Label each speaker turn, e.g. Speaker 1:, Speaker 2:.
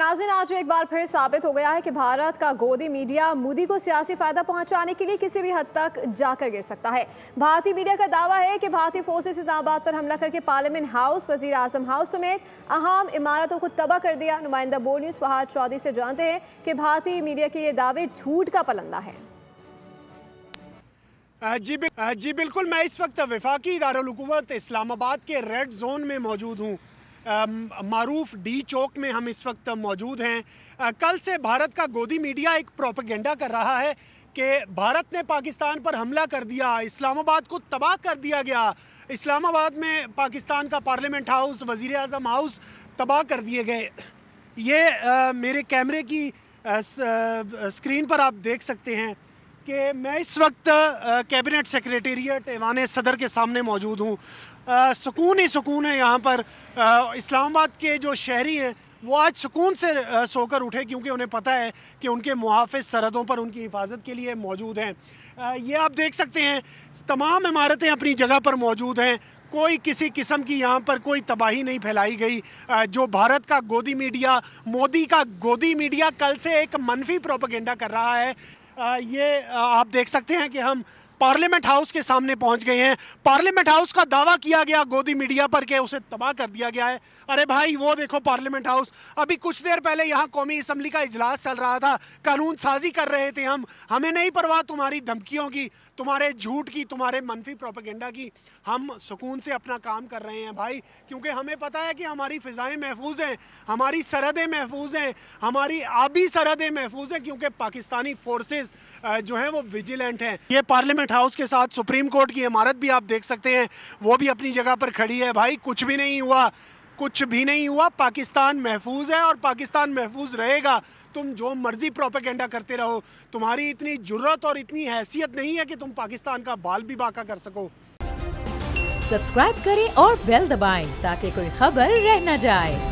Speaker 1: नाज़रीन, आज एक बार फिर साबित हो गया है कि भारत का गोदी मीडिया मोदी को सियासी फायदा पहुंचाने के लिए किसी भी हद तक जाकर गिर सकता है। भारतीय मीडिया का दावा है कि भारतीय फोर्सेस इस्लामाबाद पर हमला करके पार्लियामेंट हाउस, वजीर आजम हाउस समेत अहम इमारतों को तबाह कर दिया। नुमाइंदा बोर्ड न्यूज़ फहाद चौधरी से जानते हैं कि भारतीय मीडिया के ये दावे झूठ का पलंदा है।
Speaker 2: जी बिल्कुल, मैं इस वक्त वफाकी इदारुल हुकूमत इस्लामाबाद के रेड जोन में मौजूद हूँ। मारूफ डी चौक में हम इस वक्त मौजूद हैं। कल से भारत का गोदी मीडिया एक प्रोपेगेंडा कर रहा है कि भारत ने पाकिस्तान पर हमला कर दिया, इस्लामाबाद को तबाह कर दिया गया, इस्लामाबाद में पाकिस्तान का पार्लियामेंट हाउस, वज़ीर आज़म हाउस तबाह कर दिए गए। ये मेरे कैमरे की स्क्रीन पर आप देख सकते हैं कि मैं इस वक्त कैबिनेट सेक्रेटेरिएट ऐवान सदर के सामने मौजूद हूँ। सुकून ही सुकून है यहाँ पर। इस्लामाबाद के जो शहरी हैं वो आज सुकून से सोकर उठे, क्योंकि उन्हें पता है कि उनके मुहाफ़िज़ सरहदों पर उनकी हिफाजत के लिए मौजूद हैं। ये आप देख सकते हैं, तमाम इमारतें अपनी जगह पर मौजूद हैं। कोई किसी किस्म की यहाँ पर कोई तबाही नहीं फैलाई गई। जो भारत का गोदी मीडिया, मोदी का गोदी मीडिया कल से एक मनफी प्रोपेगेंडा कर रहा है। ये आप देख सकते हैं कि हम पार्लियामेंट हाउस के सामने पहुंच गए हैं। पार्लियामेंट हाउस का दावा किया गया गोदी मीडिया पर कि उसे तबाह कर दिया गया है। अरे भाई, वो देखो पार्लियामेंट हाउस। अभी कुछ देर पहले यहाँ कौमी असम्बली का इजलास चल रहा था, कानून साजी कर रहे थे हम। हमें नहीं परवाह तुम्हारी धमकियों की, तुम्हारे झूठ की, तुम्हारे मनफी प्रोपेगेंडा की। हम सुकून से अपना काम कर रहे हैं भाई, क्योंकि हमें पता है कि हमारी फ़िज़ाएँ महफूज हैं, हमारी सरहदें महफूज हैं, हमारी आबी सरहदें महफूज हैं, क्योंकि पाकिस्तानी फोर्सेस जो हैं वो विजिलेंट हैं। ये पार्लियामेंट हाउस के साथ सुप्रीम कोर्ट की इमारत भी आप देख सकते हैं, वो भी अपनी जगह पर खड़ी है। भाई, कुछ भी नहीं हुआ, कुछ भी नहीं हुआ। पाकिस्तान महफूज है और पाकिस्तान महफूज रहेगा। तुम जो मर्जी प्रोपेगेंडा करते रहो, तुम्हारी इतनी जुर्रत और इतनी हैसियत नहीं है कि तुम पाकिस्तान का बाल भी बाका कर सको।
Speaker 3: सब्सक्राइब करें और बेल दबाएं ताकि कोई खबर रह न जाए।